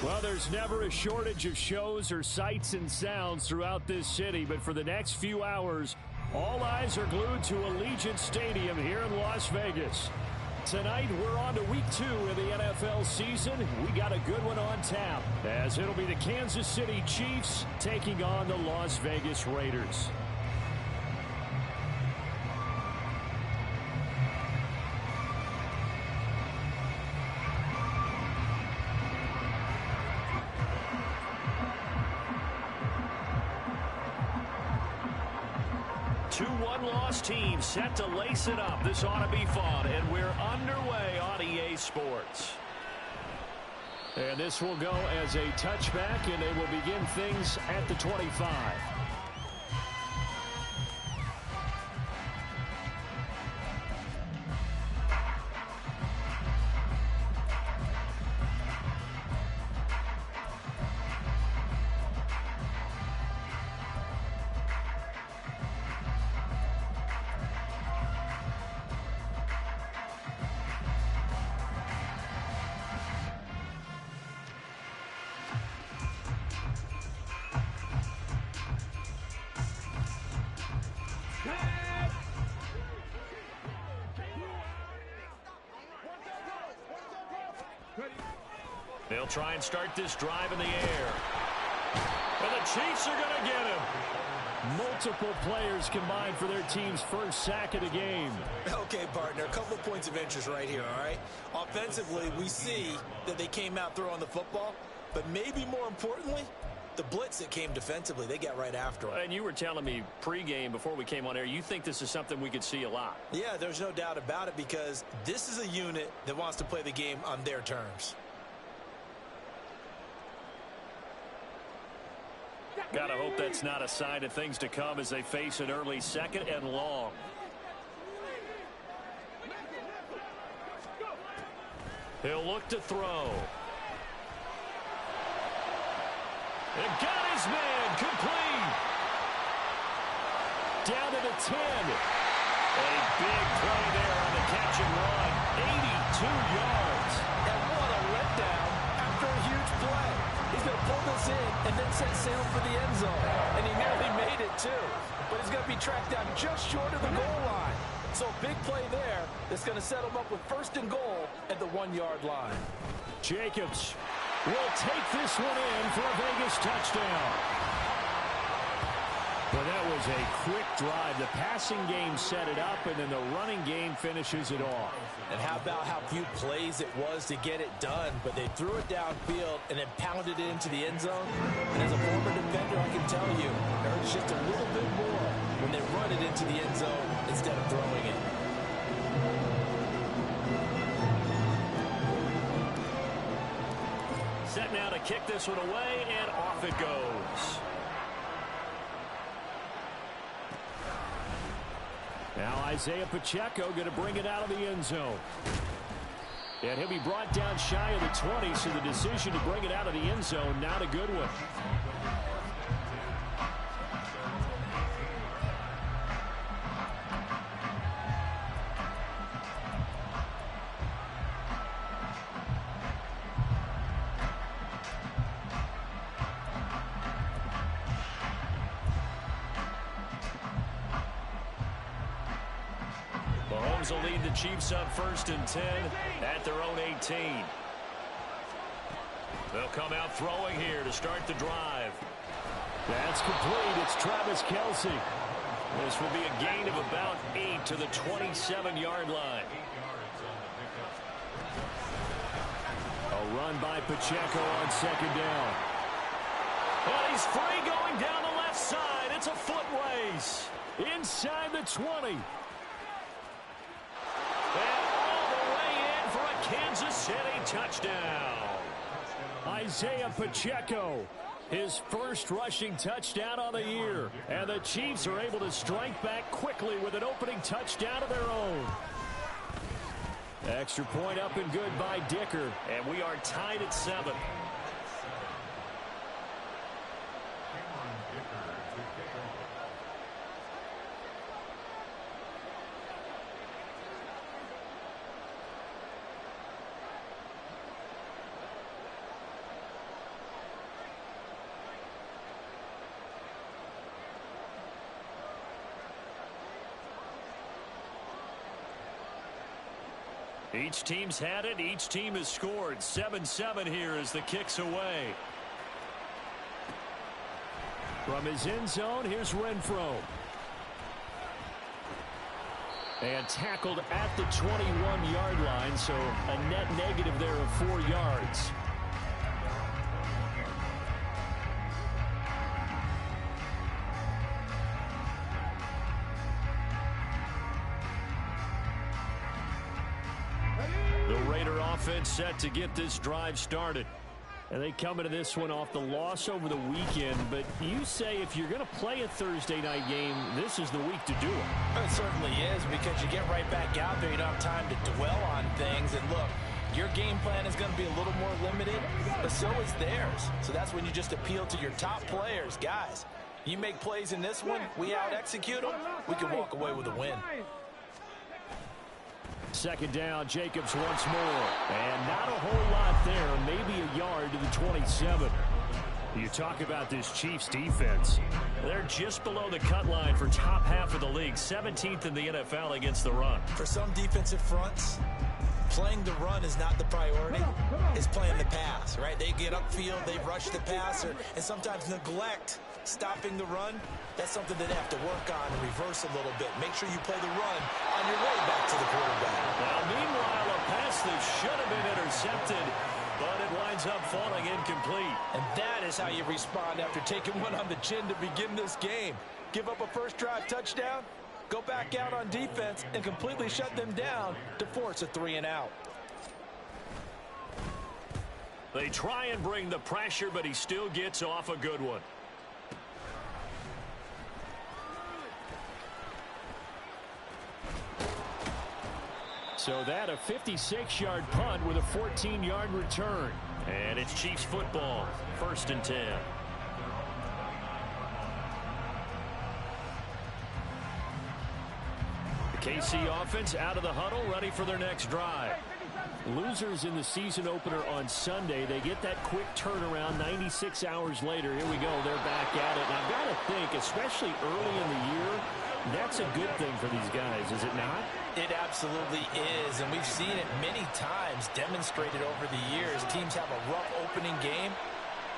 Well, there's never a shortage of shows or sights and sounds throughout this city, but for the next few hours, all eyes are glued to Allegiant Stadium here in Las Vegas. Tonight, we're on to week 2 of the NFL season. We got a good one on tap, as it'll be the Kansas City Chiefs taking on the Las Vegas Raiders. Two one-loss teams set to lace it up. This ought to be fun, and we're underway on EA Sports. And this will go as a touchback, and they will begin things at the 25. They'll try and start this drive in the air. And the Chiefs are going to get him. Multiple players combined for their team's first sack of the game. Okay, partner, a couple points of interest right here, all right? Offensively, we see that they came out throwing the football, but maybe more importantly, the blitz that came defensively, they got right after him. And you were telling me pregame before we came on air, you think this is something we could see a lot. Yeah, there's no doubt about it because this is a unit that wants to play the game on their terms. Gotta hope that's not a sign of things to come as they face an early second and long. He'll look to throw. And got his man complete. Down to the 10. A big play there on the catch and run. 82 yards. And what a letdown after a huge play. He's going to pull this in and then set sail for the end zone. And he nearly made it, too. But he's going to be tracked down just short of the goal line. So a big play there that's going to set him up with first and goal at the 1-yard line. Jacobs will take this one in for a Vegas touchdown. Well, that was a quick drive. The passing game set it up, and then the running game finishes it off. And how about how few plays it was to get it done, but they threw it downfield and then pounded it into the end zone. And as a former defender, I can tell you, it hurts just a little bit more when they run it into the end zone instead of throwing it. Set now to kick this one away, and off it goes. Now Isaiah Pacheco going to bring it out of the end zone. And he'll be brought down shy of the 20, so the decision to bring it out of the end zone, not a good one. Mahomes will lead the Chiefs up 1st and 10 at their own 18. They'll come out throwing here to start the drive. That's complete. It's Travis Kelce. This will be a gain of about 8 to the 27-yard line. A run by Pacheco on 2nd down. And he's free going down the left side. It's a foot race. Inside the 20. And all the way in for a Kansas City touchdown. Isaiah Pacheco, his first rushing touchdown on the year. And the Chiefs are able to strike back quickly with an opening touchdown of their own. Extra point up and good by Dicker. And we are tied at 7. Each team's had it. Each team has scored. 7-7 here as the kick's away. From his end zone, here's Renfrow. And tackled at the 21-yard line, so a net negative there of 4 yards. The Raider offense set to get this drive started. And they come into this one off the loss over the weekend. But you say if you're going to play a Thursday night game, this is the week to do it. It certainly is, because you get right back out there. You don't have time to dwell on things. And look, your game plan is going to be a little more limited, but so is theirs. So that's when you just appeal to your top players. Guys, you make plays in this one, we out-execute them, we can walk away with a win. Second down, Jacobs once more. And not a whole lot there, maybe a yard to the 27. You talk about this Chiefs defense. They're just below the cut line for top half of the league, 17th in the NFL against the run. For some defensive fronts, playing the run is not the priority. It's playing the pass, right? They get upfield, they rush the passer, and sometimes neglect stopping the run. That's something that they have to work on and reverse a little bit. Make sure you play the run on your way back to the quarterback. Now, meanwhile, a pass that should have been intercepted, but it winds up falling incomplete. And that is how you respond after taking one on the chin to begin this game. Give up a first drive touchdown, go back out on defense, and completely shut them down to force a 3-and-out. They try and bring the pressure, but he still gets off a good one. So that a 56-yard punt with a 14-yard return. And it's Chiefs football, 1st and 10. The KC offense out of the huddle, ready for their next drive. Losers in the season opener on Sunday. They get that quick turnaround 96 hours later. Here we go. They're back at it. And I've got to think, especially early in the year, that's a good thing for these guys, is it not? It absolutely is, and we've seen it many times demonstrated over the years. Teams have a rough opening game,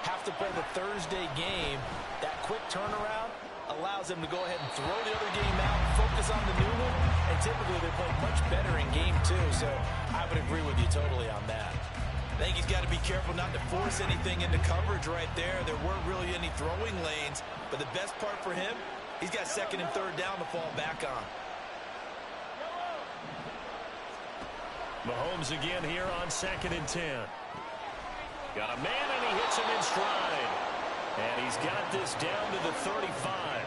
have to play the Thursday game. That quick turnaround allows them to go ahead and throw the other game out, focus on the new one, and typically they play much better in game 2, so I would agree with you totally on that. I think he's got to be careful not to force anything into coverage right there. There weren't really any throwing lanes, but the best part for him, he's got 2nd and 3rd down to fall back on. Mahomes again here on 2nd and 10. Got a man, and he hits him in stride. And he's got this down to the 35.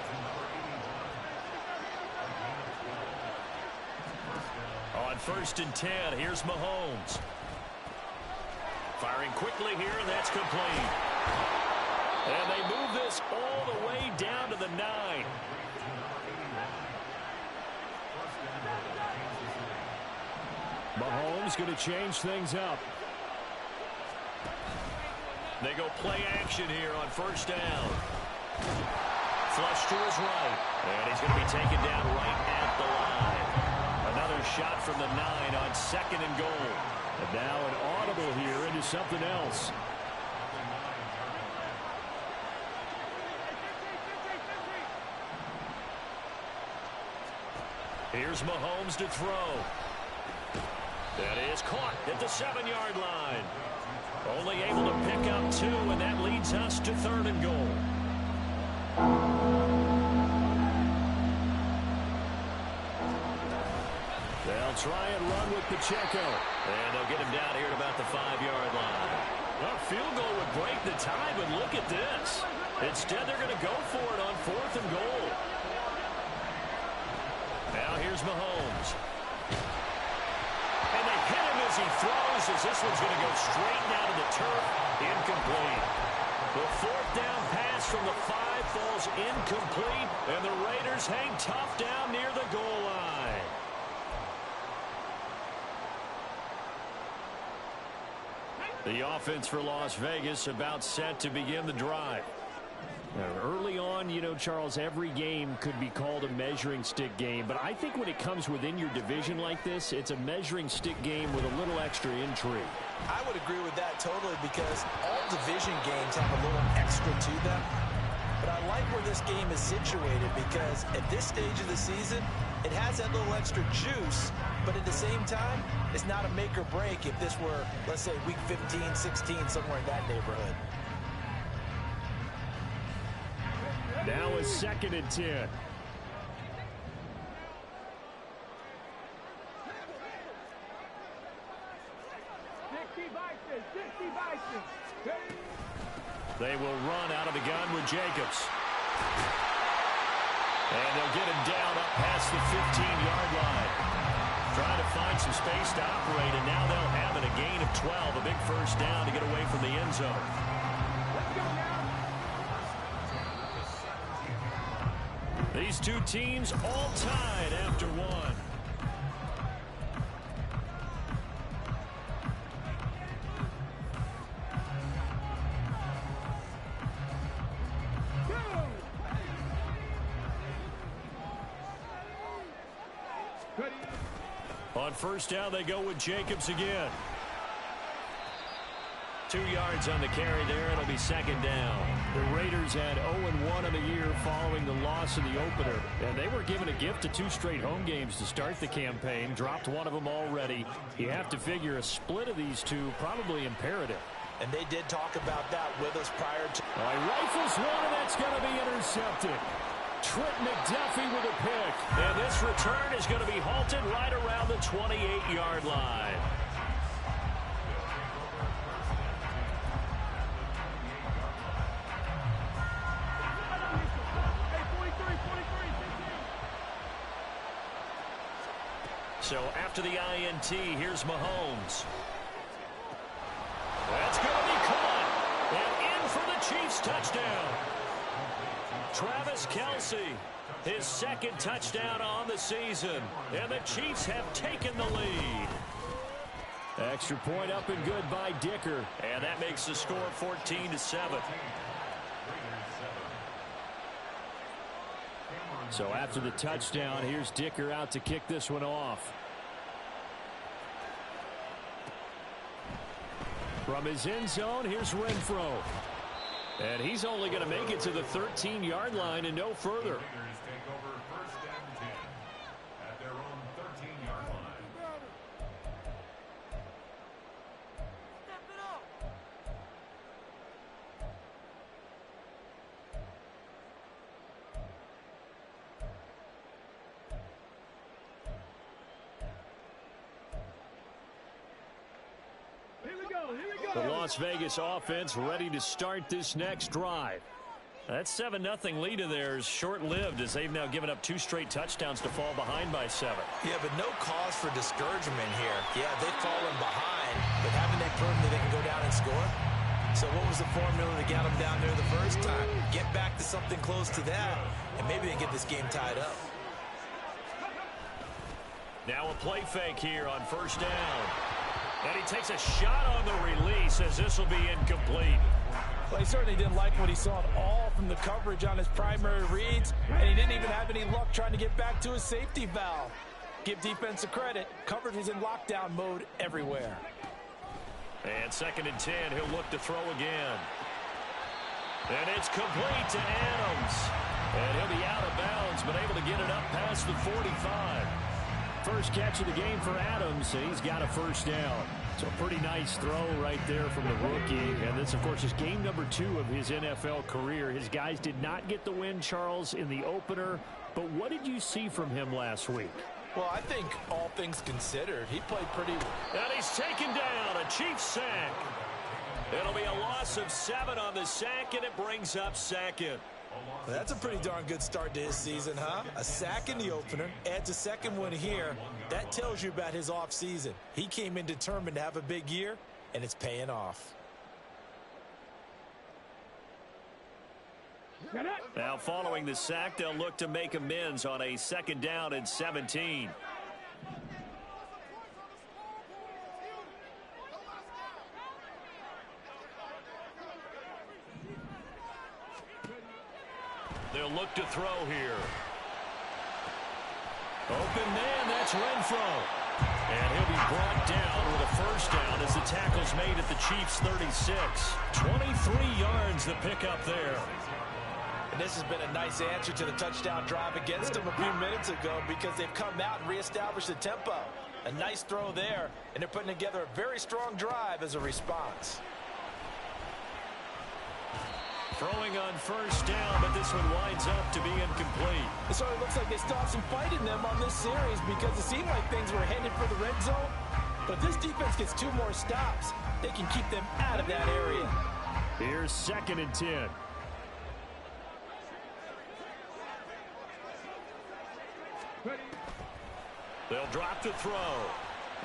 On 1st and 10, here's Mahomes. Firing quickly here, and that's complete. And they move this all the way down to the 9. Mahomes going to change things up. They go play action here on 1st down. Flush to his right. And he's going to be taken down right at the line. Another shot from the 9 on 2nd and goal. And now an audible here into something else. Here's Mahomes to throw. That is caught at the 7-yard line. Only able to pick up 2, and that leads us to 3rd and goal. They'll try and run with Pacheco. And they'll get him down here at about the 5-yard line. Well, field goal would break the tie, but look at this. Instead, they're going to go for it on 4th and goal. Now here's Mahomes. And they hit him as he throws, as this one's going to go straight down to the turf. Incomplete. The 4th down pass from the 5 falls incomplete, and the Raiders hang tough down near the goal line. The offense for Las Vegas about set to begin the drive. Early on, you know, Charles, every game could be called a measuring stick game. But I think when it comes within your division like this, it's a measuring stick game with a little extra intrigue. I would agree with that totally because all division games have a little extra to them. But I like where this game is situated because at this stage of the season, it has that little extra juice. But at the same time, it's not a make or break if this were, let's say, week 15, 16, somewhere in that neighborhood. Now a 2nd and 10. They will run out of the gun with Jacobs. And they'll get him down up past the 15-yard line. Trying to find some space to operate, and now they'll have it, a gain of 12, a big first down to get away from the end zone. These two teams all tied after one. On first down, they go with Jacobs again. 2 yards on the carry there. It'll be 2nd down. The Raiders had 0-1 in the year following the loss in the opener. And they were given a gift of 2 straight home games to start the campaign. Dropped one of them already. You have to figure a split of these two probably imperative. And they did talk about that with us prior to... He rifles one, and that's going to be intercepted. Trent McDuffie with a pick. And this return is going to be halted right around the 28-yard line. So after the INT, here's Mahomes. That's going to be caught. And in for the Chiefs touchdown. Travis Kelce, his 2nd touchdown on the season. And the Chiefs have taken the lead. Extra point up and good by Dicker. And that makes the score 14-7. So after the touchdown, here's Dicker out to kick this one off. From his end zone, here's Renfro. And he's only going to make it to the 13-yard line and no further. The Las Vegas offense ready to start this next drive. That 7-0 lead of theirs short-lived as they've now given up 2 straight touchdowns to fall behind by 7. Yeah, but no cause for discouragement here. Yeah, they've fallen behind, but haven't they proven that they can go down and score? So what was the formula that got them down there the first time? Get back to something close to that, and maybe they get this game tied up. Now a play fake here on first down. And he takes a shot on the release as this will be incomplete. Well, he certainly didn't like what he saw at all from the coverage on his primary reads, and he didn't even have any luck trying to get back to his safety valve. Give defense a credit. Coverage was in lockdown mode everywhere. And 2nd and 10, he'll look to throw again. And it's complete to Adams. And he'll be out of bounds, but able to get it up past the 45. First catch of the game for Adams, and he's got a first down. So a pretty nice throw right there from the rookie. And this, of course, is game number 2 of his NFL career. His guys did not get the win, Charles, in the opener. But what did you see from him last week? Well, I think all things considered, he played pretty well. And he's taken down, a Chiefs sack. It'll be a loss of 7 on the sack, and it brings up 2nd. That's a pretty darn good start to his season, huh? A sack in the opener, adds a 2nd one here. That tells you about his offseason. He came in determined to have a big year, and it's paying off. Now following the sack, they'll look to make amends on a 2nd down and 17. They'll look to throw here. Open man, that's Renfro. And he'll be brought down with a first down as the tackle's made at the Chiefs' 36. 23 yards the pickup there. And this has been a nice answer to the touchdown drive against them a few minutes ago because they've come out and reestablished the tempo. A nice throw there, and they're putting together a very strong drive as a response. Throwing on first down, but this one winds up to be incomplete. It sort of looks like they still have some fight in them on this series because it seemed like things were headed for the red zone. But if this defense gets 2 more stops, they can keep them out of that area. Here's 2nd and 10. They'll drop to throw.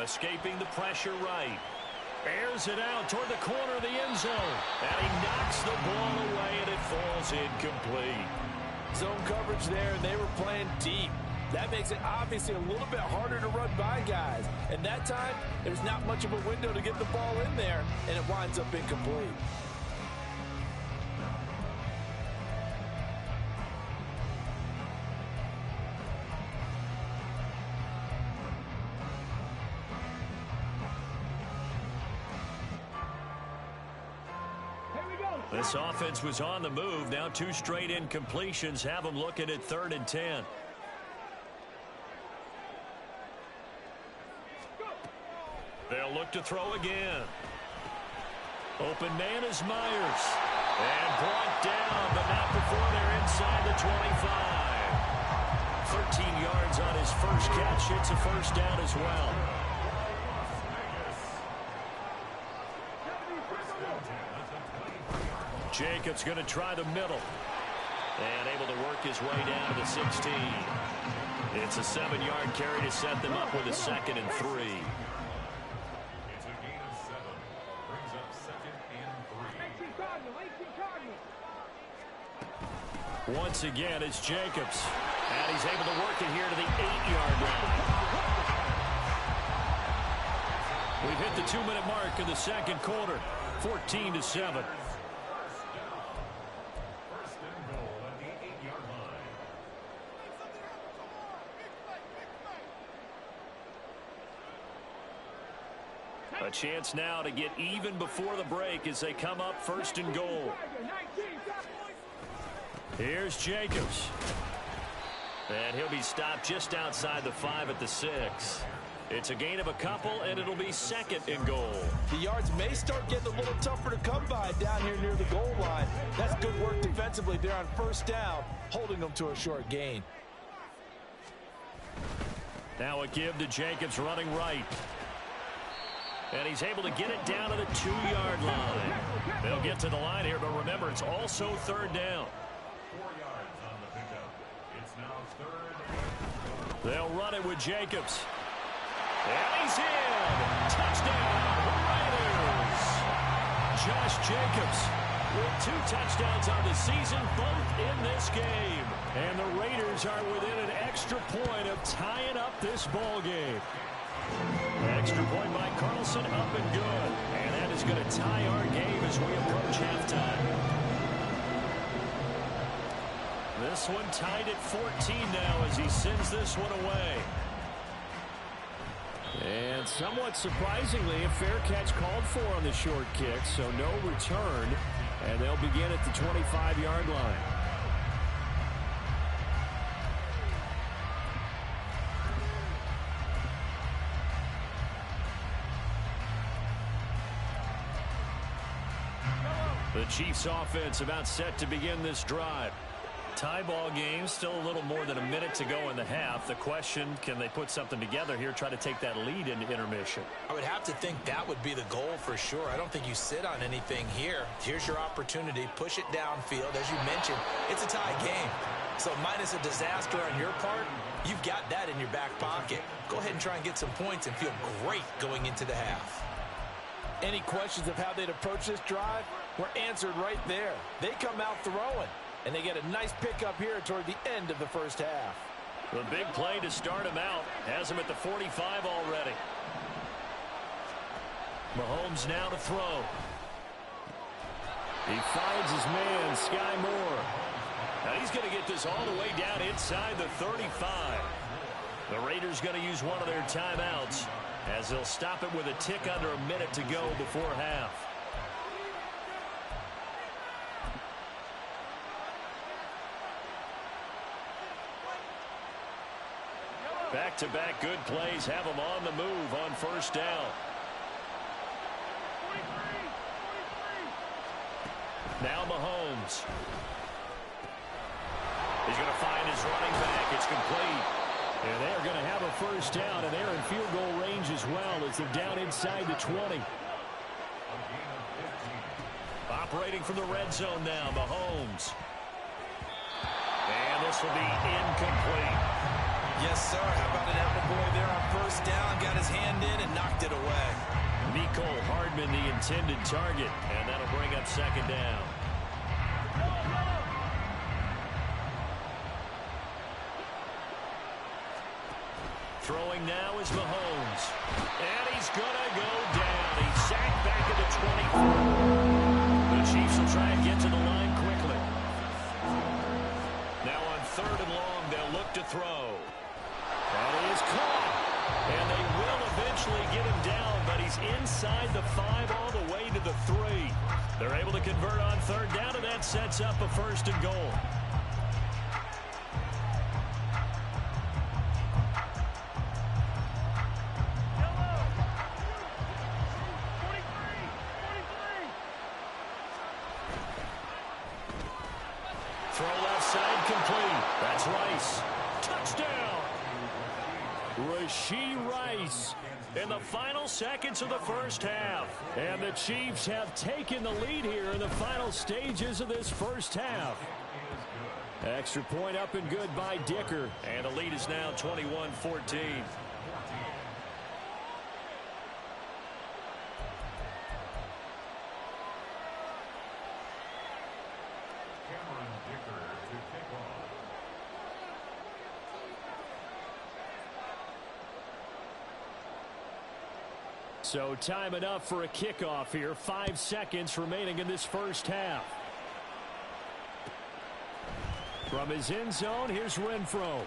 Escaping the pressure right. Airs it out toward the corner of the end zone. And he knocks the ball away, and it falls incomplete. Zone coverage there, and they were playing deep. That makes it obviously a little bit harder to run by guys. And that time, there's not much of a window to get the ball in there, and it winds up incomplete. This offense was on the move. Now 2 straight incompletions have them looking at 3rd and 10. They'll look to throw again. Open man is Myers. And brought down, but not before they're inside the 25. 13 yards on his first catch. It's a first down as well. Jacobs going to try the middle. And able to work his way down to the 16. It's a 7-yard carry to set them up with a 2nd and 3. It's a gain of 7. Brings up 2nd and 3. Once again, it's Jacobs. And he's able to work it here to the 8-yard line. We've hit the 2-minute mark of the 2nd quarter. 14-7. A chance now to get even before the break as they come up 1st and goal. Here's Jacobs. And he'll be stopped just outside the 5 at the 6. It's a gain of a couple, and it'll be 2nd and goal. The yards may start getting a little tougher to come by down here near the goal line. That's good work defensively there on first down, holding them to a short gain. Now a give to Jacobs running right. And he's able to get it down to the 2-yard line. They'll get to the line here, but remember, it's also 3rd down. 4 yards on the pickup. It's now 3rd. They'll run it with Jacobs. And he's in. Touchdown, Raiders. Josh Jacobs with 2 touchdowns on the season, both in this game. And the Raiders are within an extra point of tying up this ball game. Extra point by Carlson, up and good. And that is going to tie our game as we approach halftime. This one tied at 14 now as he sends this one away. And somewhat surprisingly, a fair catch called for on the short kick, so no return. And they'll begin at the 25-yard line. The Chiefs offense about set to begin this drive. Tie ball game, still a little more than a minute to go in the half. The question, can they put something together here, try to take that lead into intermission? I would have to think that would be the goal for sure. I don't think you sit on anything here. Here's your opportunity. Push it downfield. As you mentioned, it's a tie game. So minus a disaster on your part, you've got that in your back pocket. Go ahead and try and get some points and feel great going into the half. Any questions of how they'd approach this drive were answered right there. They come out throwing, and they get a nice pickup here toward the end of the first half. The big play to start him out has him at the 45 already. Mahomes now to throw. He finds his man, Sky Moore. Now he's going to get this all the way down inside the 35. The Raiders going to use one of their timeouts as they'll stop it with a tick under a minute to go before half. Back-to-back good plays have them on the move on first down. Now Mahomes. He's going to find his running back. It's complete. And they're going to have a first down, and they're in field goal range as well as they're down inside the 20. Operating from the red zone now, Mahomes. And this will be incomplete. Yes, sir. How about an apple boy there on first down? Got his hand in and knocked it away. Mecole Hardman, the intended target, and that'll bring up second down. Throwing now is Mahomes. And he's going to go down. He's sacked back at the 24. The Chiefs will try and get to the line quickly. Now on third and long, they'll look to throw. That is caught. And they will eventually get him down, but he's inside the 5 all the way to the 3. They're able to convert on third down, and that sets up a first and goal. Throw left side complete. That's Rice. Touchdown. Rashee Rice in the final seconds of the first half. And the Chiefs have taken the lead here in the final stages of this first half. Extra point up and good by Dicker. And the lead is now 21-14. So time enough for a kickoff here. 5 seconds remaining in this first half. From his end zone, here's Renfro.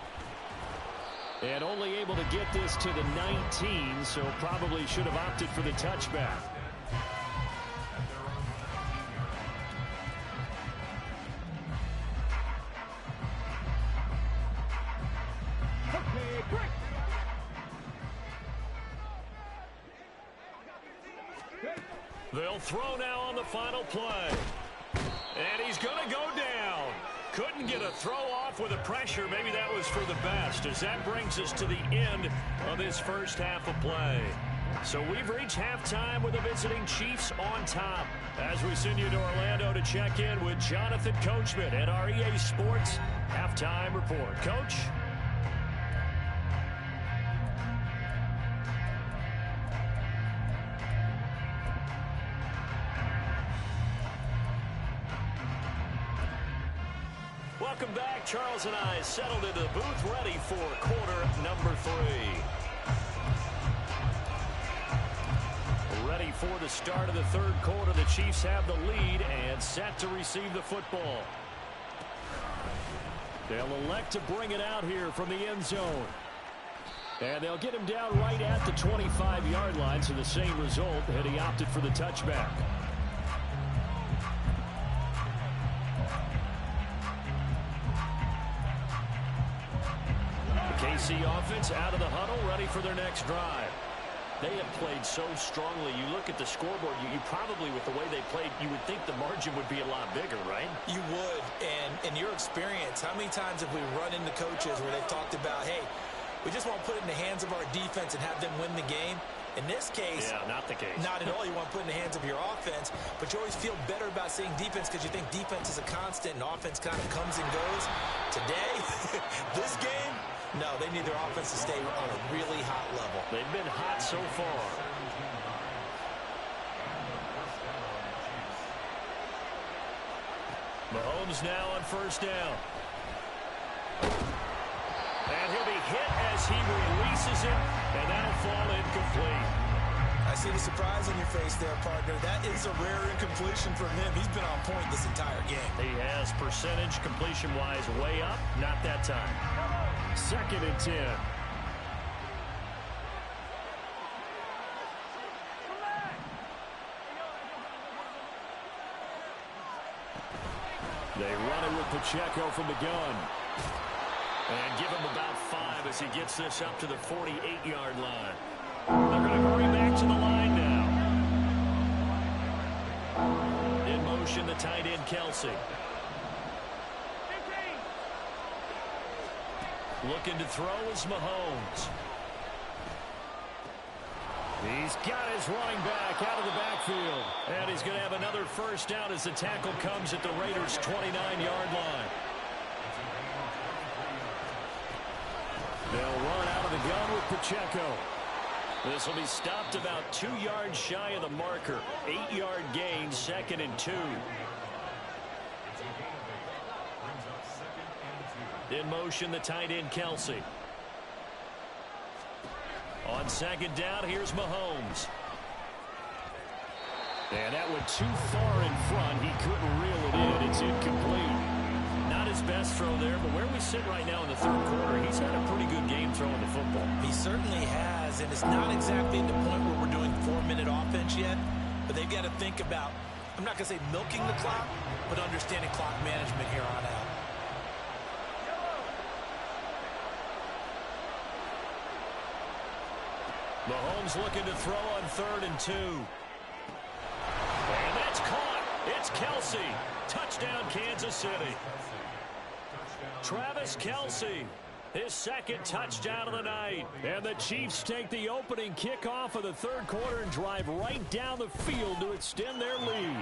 And only able to get this to the 19, so probably should have opted for the touchback. They'll throw now on the final play. And he's going to go down. Couldn't get a throw off with the pressure. Maybe that was for the best, as that brings us to the end of this first half of play. So we've reached halftime with the visiting Chiefs on top. As we send you to Orlando to check in with Jonathan Coachman at our EA Sports Halftime Report. Coach? Welcome back. Charles and I settled into the booth, ready for quarter number 3. Ready for the start of the third quarter. The Chiefs have the lead and set to receive the football. They'll elect to bring it out here from the end zone. And they'll get him down right at the 25-yard line, so the same result had he opted for the touchback. KC offense out of the huddle, ready for their next drive. They have played so strongly. You look at the scoreboard, you probably, with the way they played, you would think the margin would be a lot bigger, right? You would. And in your experience, how many times have we run into coaches where they've talked about, hey, we just want to put it in the hands of our defense and have them win the game? In this case, yeah, not the case. Not at all. You want to put it in the hands of your offense, but you always feel better about saying defense because you think defense is a constant and offense kind of comes and goes. Today, this game, no, they need their offense to stay on a really hot level. They've been hot so far. Mahomes now on first down. And he'll be hit as he releases it, and that'll fall incomplete. I see the surprise on your face there, partner. That is a rare incompletion from him. He's been on point this entire game. He has. pass percentage, completion-wise, way up. Not that time. 2nd and 10. They run it with Pacheco from the gun. And give him about 5 as he gets this up to the 48-yard line. They're going to hurry back to the line now. In motion, the tight end, Kelsey. Looking to throw is Mahomes. He's got his running back out of the backfield. And he's going to have another first down as the tackle comes at the Raiders' 29-yard line. They'll run out of the gun with Pacheco. This will be stopped about 2 yards shy of the marker. 8-yard gain, 2nd and 2. In motion, the tight end, Kelsey. On 2nd down, here's Mahomes. And that went too far in front. He couldn't reel it in. It's incomplete. Not his best throw there, but where we sit right now in the 3rd quarter, he's had a pretty good game throwing the football. He certainly has, and it's not exactly at the point where we're doing 4-minute offense yet, but they've got to think about, I'm not going to say milking the clock, but understanding clock management here on out. Mahomes looking to throw on 3rd and 2. And that's caught. It's Kelsey. Touchdown, Kansas City. Travis Kelsey, his 2nd touchdown of the night. And the Chiefs take the opening kickoff of the 3rd quarter and drive right down the field to extend their lead.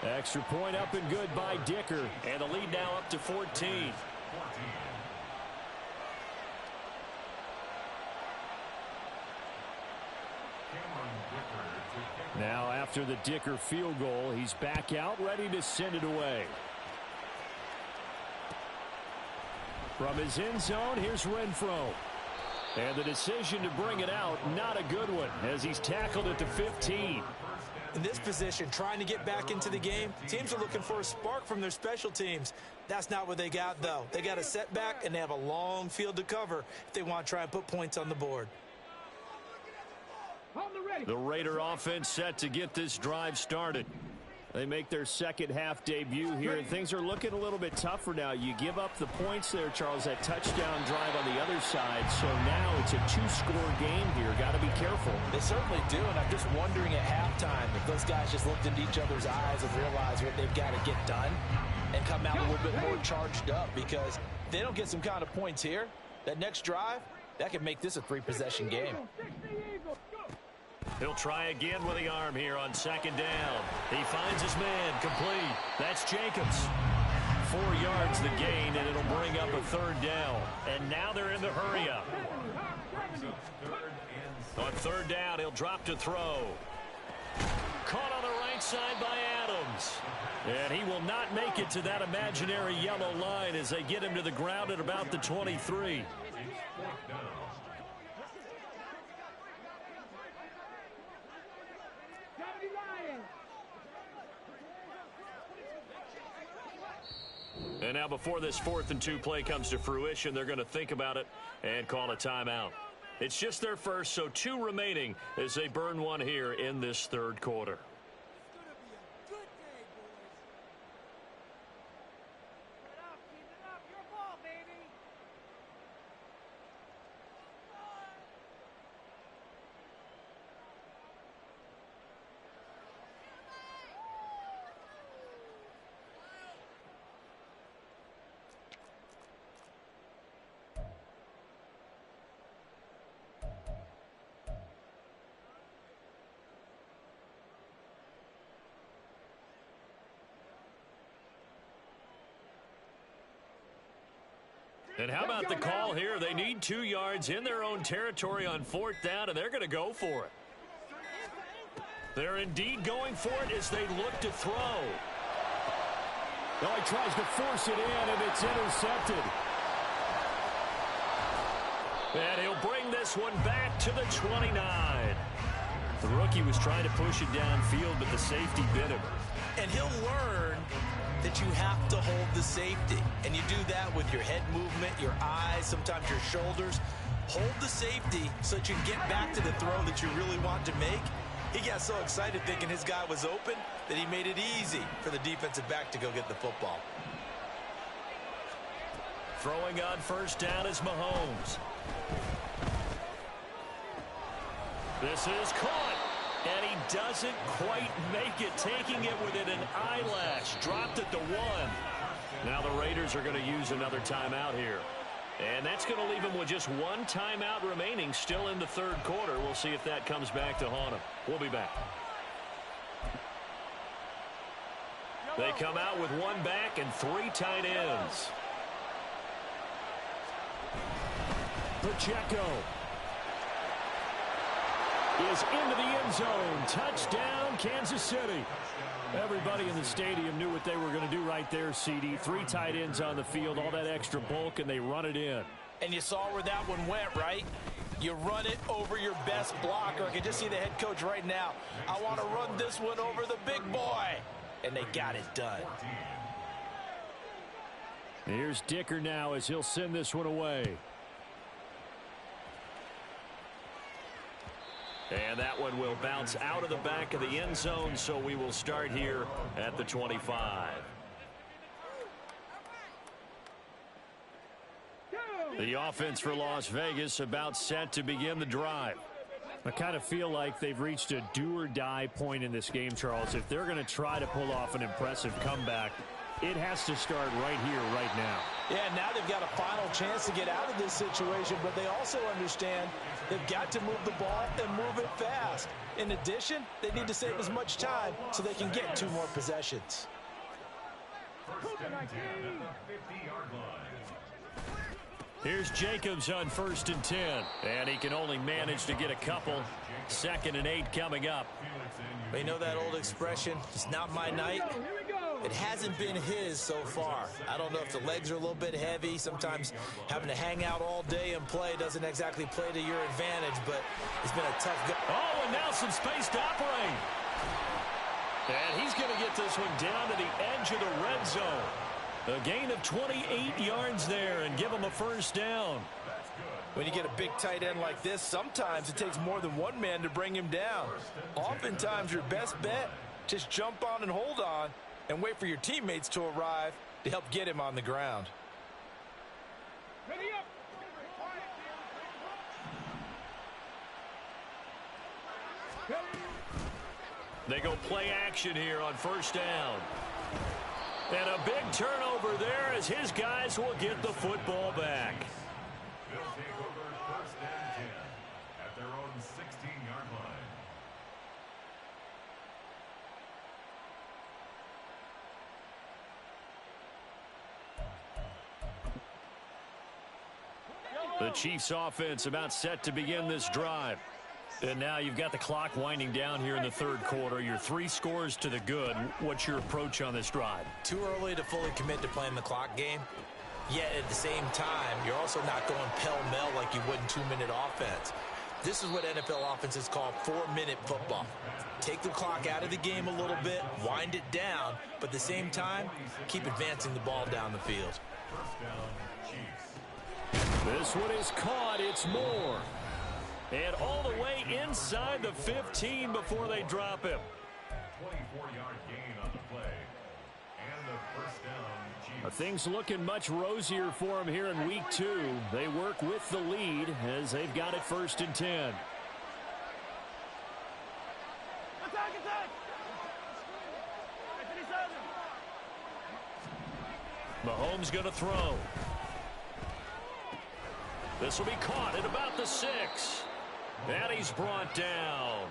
Extra point up and good by Dicker. And the lead now up to 14. Now after the Dicker field goal, he's back out ready to send it away. From his end zone, here's Renfro. And the decision to bring it out, not a good one, as he's tackled at the 15. In this position, trying to get back into the game, teams are looking for a spark from their special teams. That's not what they got, though. They got a setback, and they have a long field to cover if they want to try and put points on the board. The Raider offense set to get this drive started. They make their 2nd half debut here, and things are looking a little bit tougher now. You give up the points there, Charles, that touchdown drive on the other side. So now it's a 2-score game here. Got to be careful. They certainly do, and I'm just wondering at halftime if those guys just looked into each other's eyes and realized what they've got to get done and come out a little bit more charged up, because if they don't get some kind of points here, that next drive, that could make this a 3-possession game. He'll try again with the arm here on 2nd down. He finds his man, complete. That's Jacobs. 4 yards the gain, and it'll bring up a 3rd down. And now they're in the hurry up. On 3rd down, he'll drop to throw. Caught on the right side by Adams. And he will not make it to that imaginary yellow line as they get him to the ground at about the 23. And now before this 4th and 2 play comes to fruition, they're going to think about it and call a timeout. It's just their first, so 2 remaining as they burn one here in this 3rd quarter. And how about the call here? They need 2 yards in their own territory on 4th down, and they're going to go for it. They're indeed going for it as they look to throw. Oh, he tries to force it in, and it's intercepted. And he'll bring this one back to the 29. The rookie was trying to push it downfield, but the safety bit him. And he'll learn that but you have to hold the safety. And you do that with your head movement, your eyes, sometimes your shoulders. Hold the safety so that you can get back to the throw that you really want to make. He got so excited thinking his guy was open that he made it easy for the defensive back to go get the football. Throwing on first down is Mahomes. This is caught. And he doesn't quite make it, taking it within an eyelash. Dropped it to 1. Now the Raiders are going to use another timeout here. And that's going to leave him with just one timeout remaining still in the third quarter. We'll see if that comes back to haunt him. We'll be back. They come out with 1 back and 3 tight ends. Pacheco is into the end zone. Touchdown, Kansas City. Everybody in the stadium knew what they were going to do right there, CD. 3 tight ends on the field, all that extra bulk, and they run it in. And you saw where that one went, right? You run it over your best blocker. I can just see the head coach right now. I want to run this one over the big boy. And they got it done. Here's Dicker now as he'll send this one away. And that one will bounce out of the back of the end zone, so we will start here at the 25. The offense for Las Vegas about set to begin the drive. I kind of feel like they've reached a do-or-die point in this game, Charles. If they're going to try to pull off an impressive comeback, it has to start right here, right now. Yeah, now they've got a final chance to get out of this situation, but they also understand they've got to move the ball and move it fast. In addition, they need to save as much time so they can get 2 more possessions. Here's Jacobs on 1st and 10, and he can only manage to get a couple. 2nd and 8 coming up. But you know that old expression, it's not my night? It hasn't been his so far. I don't know if the legs are a little bit heavy. Sometimes having to hang out all day and play doesn't exactly play to your advantage, but it's been a tough go. Oh, and now some space to operate. And he's going to get this one down to the edge of the red zone. A gain of 28 yards there and give him a first down. When you get a big tight end like this, sometimes it takes more than one man to bring him down. Oftentimes, your best bet, just jump on and hold on and wait for your teammates to arrive to help get him on the ground. Ready up. They go play action here on first down. And a big turnover there as his guys will get the football back. They'll take over 1st and 10 at their own 16-yard line. The Chiefs offense about set to begin this drive. And now you've got the clock winding down here in the third quarter. You're 3 scores to the good. What's your approach on this drive? Too early to fully commit to playing the clock game. Yet at the same time, you're also not going pell-mell like you would in 2-minute offense. This is what NFL offenses call 4-minute football. Take the clock out of the game a little bit, wind it down, but at the same time, keep advancing the ball down the field. First down, Chiefs. This one is caught. It's Moore. And all the way inside the 15 before they drop him. 24-yard gain on the play. And the first down, Chiefs. Things looking much rosier for them here in week 2. They work with the lead as they've got it 1st and 10. Attack, attack. Mahomes going to throw. This will be caught at about the 6. And he's brought down.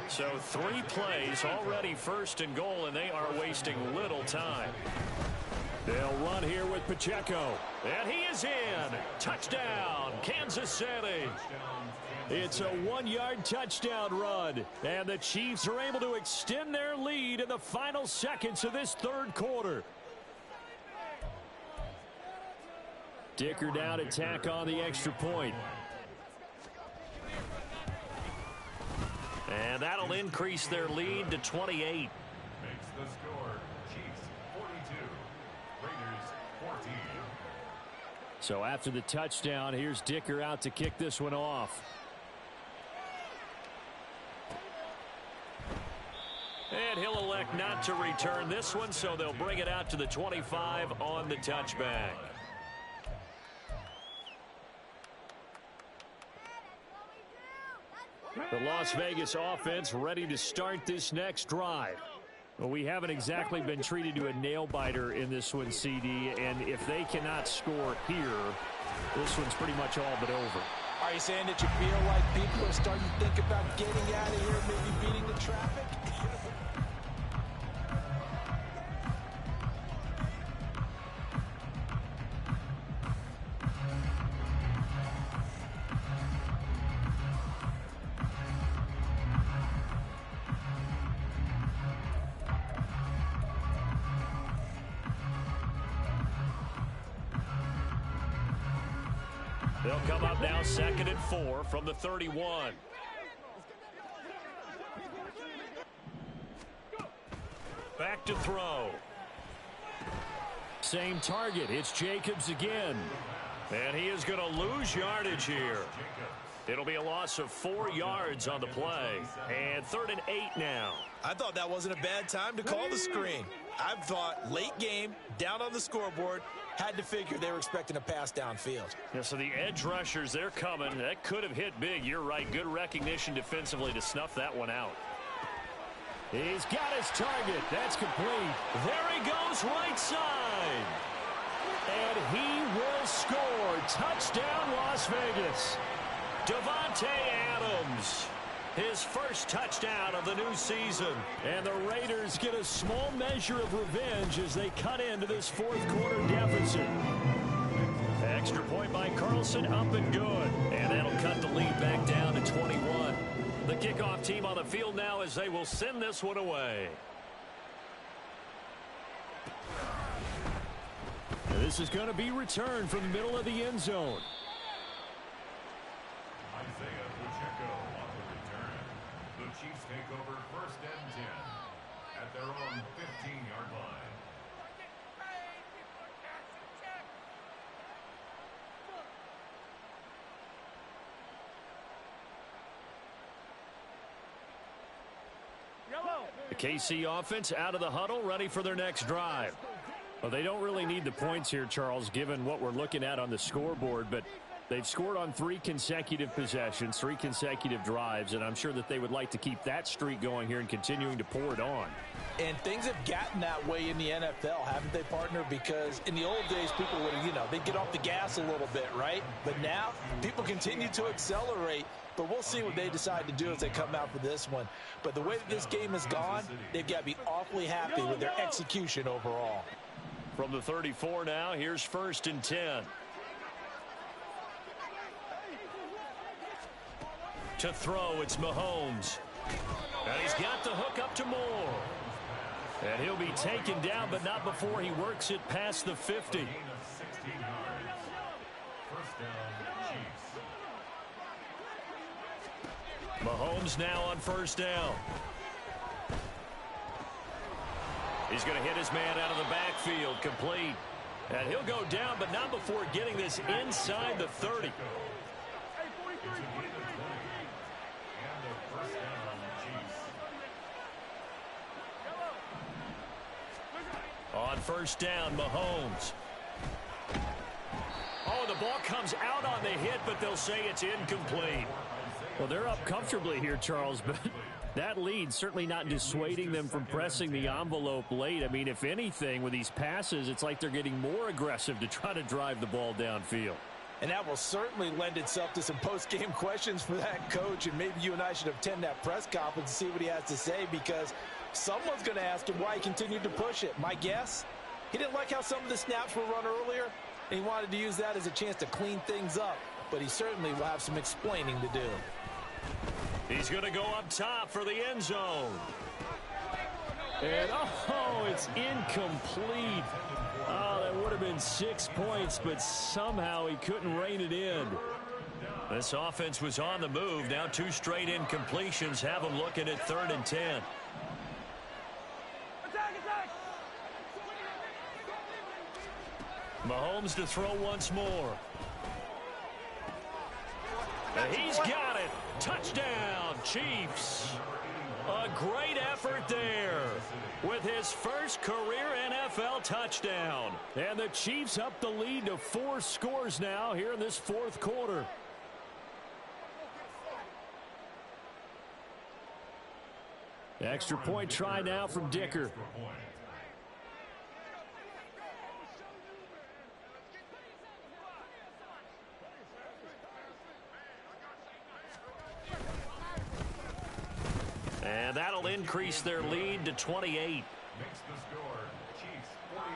So 3 plays already 1st and goal, and they are wasting little time. They'll run here with Pacheco. And he is in. Touchdown, Kansas City. It's a 1-yard touchdown run. And the Chiefs are able to extend their lead in the final seconds of this third quarter. Dicker down to tack on the extra point. And that'll increase their lead to 28. Makes the score, Chiefs 42, So after the touchdown, here's Dicker out to kick this one off. And he'll elect not to return this one, so they'll bring it out to the 25 on the touchback. The Las Vegas offense ready to start this next drive. Well, we haven't exactly been treated to a nail-biter in this one, CD, and if they cannot score here, this one's pretty much all but over. Are you saying that you feel like people are starting to think about getting out of here, maybe beating the traffic? They'll come up now 2nd and 4 from the 31. Back to throw. Same target. It's Jacobs again. And he is going to lose yardage here. It'll be a loss of 4 yards on the play. And 3rd and 8 now. I thought that wasn't a bad time to call the screen. I thought late game, down on the scoreboard, had to figure they were expecting a pass downfield. Yeah, so the edge rushers, they're coming. That could have hit big. You're right. Good recognition defensively to snuff that one out. He's got his target. That's complete. There he goes right side. And he will score. Touchdown, Las Vegas. Davante Adams. His first touchdown of the new season. And the Raiders get a small measure of revenge as they cut into this 4th quarter deficit. Extra point by Carlson, up and good. And that'll cut the lead back down to 21. The kickoff team on the field now as they will send this one away. And this is going to be returned from the middle of the end zone. Isaiah Pacheco on the return. The Chiefs take over 1st and 10 at their own 15-yard line. The KC offense out of the huddle, ready for their next drive. Well, they don't really need the points here, Charles, given what we're looking at on the scoreboard, but they've scored on 3 consecutive possessions, 3 consecutive drives, and I'm sure that they would like to keep that streak going here and continuing to pour it on. And things have gotten that way in the NFL, haven't they, partner? Because in the old days, people would have, they'd get off the gas a little bit, right? But now, people continue to accelerate. But we'll see what they decide to do as they come out for this one. But the way that this game has gone, they've got to be awfully happy with their execution overall. From the 34 now, here's 1st and 10. To throw, it's Mahomes. And he's got the hook up to Moore. And he'll be taken down, but not before he works it past the 50. Gain of 16 yards. 1st down, Chiefs. Mahomes now on 1st down. He's going to hit his man out of the backfield, complete. And he'll go down, but not before getting this inside the 30. On 1st down, Mahomes. Oh, the ball comes out on the hit, but they'll say it's incomplete. Well, they're up comfortably here, Charles, but that lead certainly not dissuading them from pressing the envelope late. I mean, if anything, with these passes, it's like they're getting more aggressive to try to drive the ball downfield. And that will certainly lend itself to some post-game questions for that coach, and maybe you and I should attend that press conference and see what he has to say, because someone's going to ask him why he continued to push it. My guess, he didn't like how some of the snaps were run earlier, and he wanted to use that as a chance to clean things up. But he certainly will have some explaining to do. He's going to go up top for the end zone. And, oh, it's incomplete. Oh, that would have been 6 points, but somehow he couldn't rein it in. This offense was on the move. Now 2 straight incompletions have them looking at 3rd and 10. Mahomes to throw once more. He's got it. Touchdown, Chiefs. A great effort there with his first career NFL touchdown. And the Chiefs up the lead to 4 scores now here in this fourth quarter. Extra point try now from Dicker. And that'll increase their lead to 28. Makes the score Chiefs 49,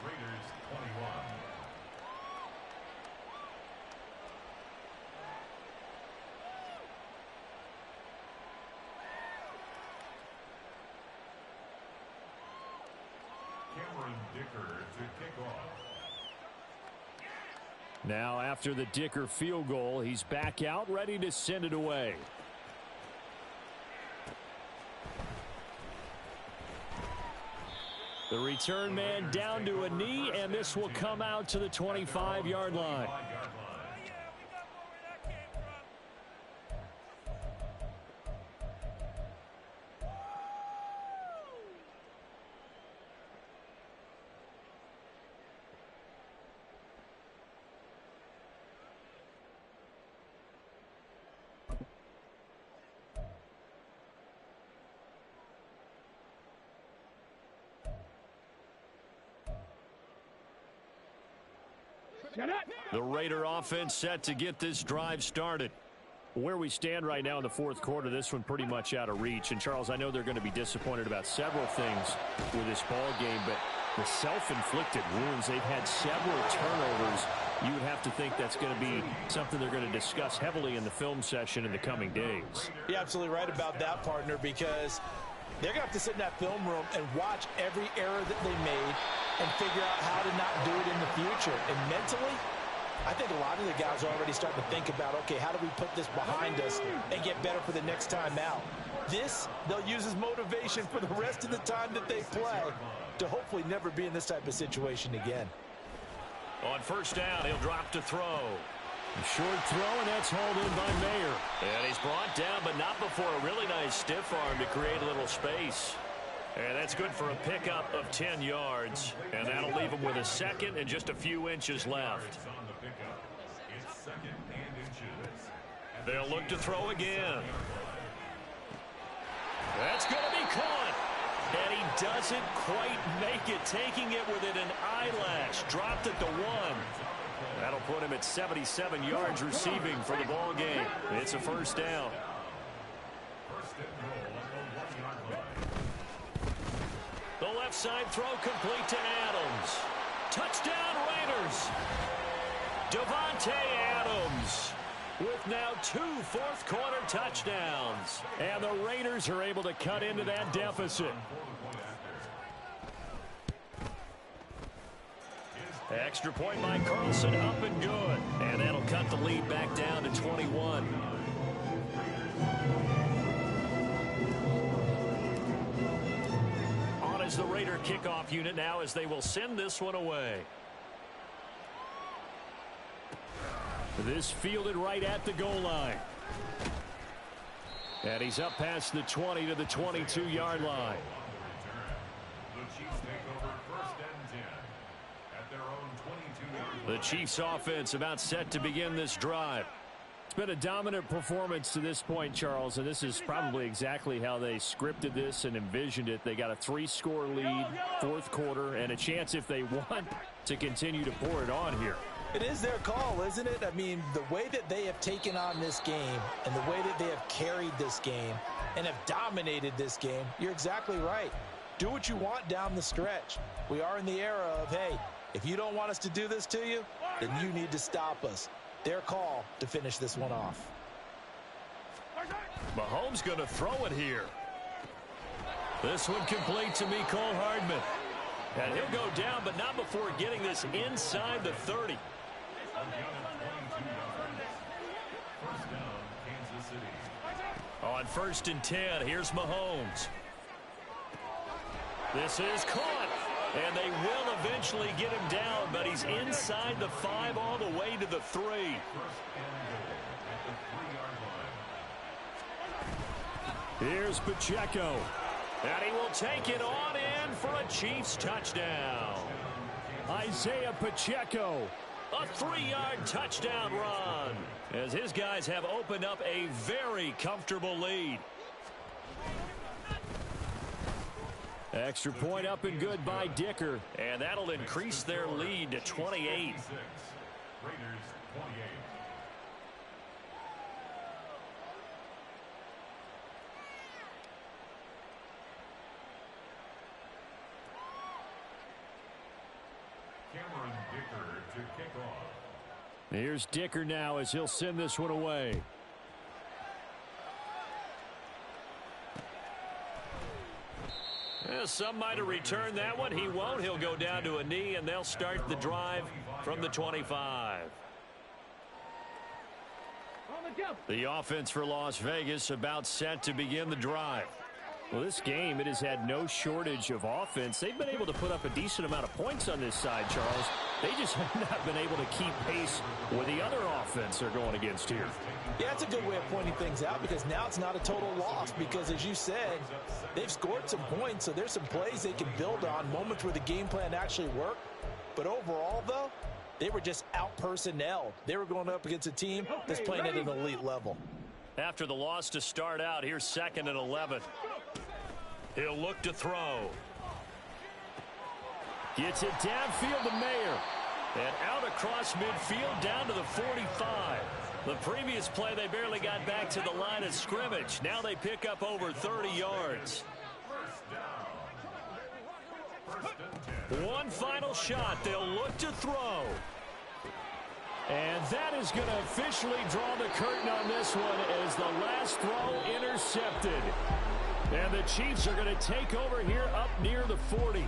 Raiders 21. Cameron Dicker to kick off. Now after the Dicker field goal, he's back out ready to send it away. The return man down to a knee, and this will come out to the 25-yard line. The Raider offense set to get this drive started. Where we stand right now in the fourth quarter, this one pretty much out of reach. And, Charles, I know they're going to be disappointed about several things with this ball game, but the self-inflicted wounds, they've had several turnovers. You would have to think that's going to be something they're going to discuss heavily in the film session in the coming days. You're absolutely right about that, partner, because they're going to have to sit in that film room and watch every error that they made and figure out how to not do it in the future. And mentally, I think a lot of the guys are already starting to think about, okay, how do we put this behind us and get better for the next time out? This, they'll use as motivation for the rest of the time that they play to hopefully never be in this type of situation again. On first down, he'll drop to throw. A short throw, and that's hauled in by Mayer. And he's brought down, but not before a really nice stiff arm to create a little space. And that's good for a pickup of 10 yards. And that'll leave him with a second and just a few inches left. They'll look to throw again. That's going to be caught. And he doesn't quite make it, taking it within an eyelash. Dropped at the 1. That'll put him at 77 yards receiving for the ball game. It's a first down. The left side throw complete to Adams. Touchdown Raiders. Davante Adams with now 2 fourth-quarter touchdowns. And the Raiders are able to cut into that deficit. Extra point by Carlson, up and good. And that'll cut the lead back down to 21. On is the Raider kickoff unit now as they will send this one away. This fielded right at the goal line. And he's up past the 20 to the 22-yard line. The Chiefs take over first and 10 at their own 22-yard line. The Chiefs offense about set to begin this drive. It's been a dominant performance to this point, Charles, and this is probably exactly how they scripted this and envisioned it. They got a 3-score lead, fourth quarter, and a chance if they want to continue to pour it on here. It is their call, isn't it? I mean, the way that they have taken on this game and the way that they have carried this game and have dominated this game, you're exactly right. Do what you want down the stretch. We are in the era of, hey, if you don't want us to do this to you, then you need to stop us. Their call to finish this one off. Mahomes going to throw it here. This one complete to Mecole Hardman. And he'll go down, but not before getting this inside the 30. On first and 10, here's Mahomes. This is caught. And they will eventually get him down, but he's inside the 5 all the way to the 3. First and goal at the 3-yard line. Here's Pacheco. And he will take it on in for a Chiefs touchdown. Isaiah Pacheco. A 3-yard touchdown run as his guys have opened up a very comfortable lead. Extra point up and good by Dicker. And that'll increase their lead to 28. Raiders 28. Cameron Dicker to kick off. Here's Dicker now as he'll send this one away. Some might have returned that one. He won't. He'll go down to a knee, and they'll start the drive from the 25. The offense for Las Vegas about set to begin the drive. Well, this game, it has had no shortage of offense. They've been able to put up a decent amount of points on this side, Charles. They just have not been able to keep pace with the other offense they're going against here. Yeah, it's a good way of pointing things out because now it's not a total loss because, as you said, they've scored some points, so there's some plays they can build on, moments where the game plan actually worked. But overall, though, they were just out-personnelled. They were going up against a team that's playing at an elite level. After the loss to start out, here's 2nd and 11. He'll look to throw. Gets it downfield to Mayer. And out across midfield down to the 45. The previous play, they barely got back to the line of scrimmage. Now they pick up over 30 yards. One final shot. They'll look to throw. And that is going to officially draw the curtain on this one as the last throw intercepted. And the Chiefs are going to take over here up near the 40.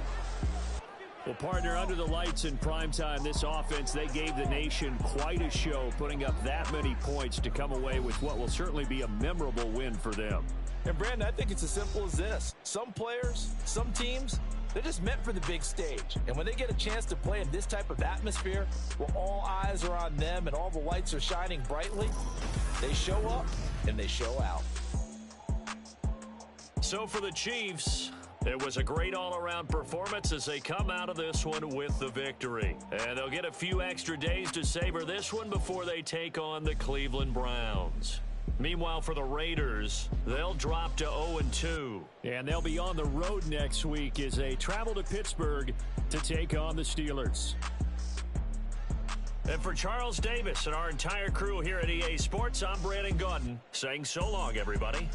Well, partner, under the lights in primetime, this offense, they gave the nation quite a show, putting up that many points to come away with what will certainly be a memorable win for them. And, Brandon, I think it's as simple as this. Some players, some teams, they're just meant for the big stage. And when they get a chance to play in this type of atmosphere, where all eyes are on them and all the lights are shining brightly, they show up and they show out. So for the Chiefs, it was a great all-around performance as they come out of this one with the victory. And they'll get a few extra days to savor this one before they take on the Cleveland Browns. Meanwhile, for the Raiders, they'll drop to 0-2. And they'll be on the road next week as they travel to Pittsburgh to take on the Steelers. And for Charles Davis and our entire crew here at EA Sports, I'm Brandon Gaudin saying so long, everybody.